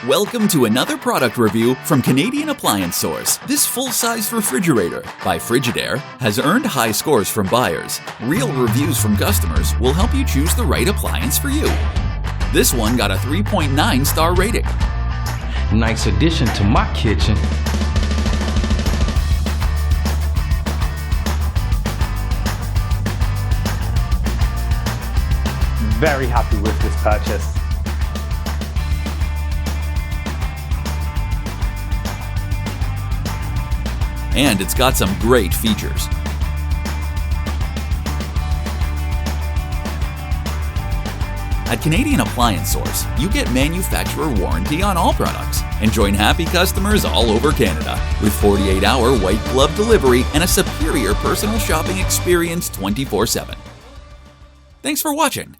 Welcome to another product review from Canadian Appliance Source. This full-size refrigerator by Frigidaire has earned high scores from buyers. Real reviews from customers will help you choose the right appliance for you. This one got a 3.9 star rating. Nice addition to my kitchen. Very happy with this purchase. And it's got some great features. At Canadian Appliance Source, you get manufacturer warranty on all products and join happy customers all over Canada with 48-hour white glove delivery and a superior personal shopping experience 24/7. Thanks for watching.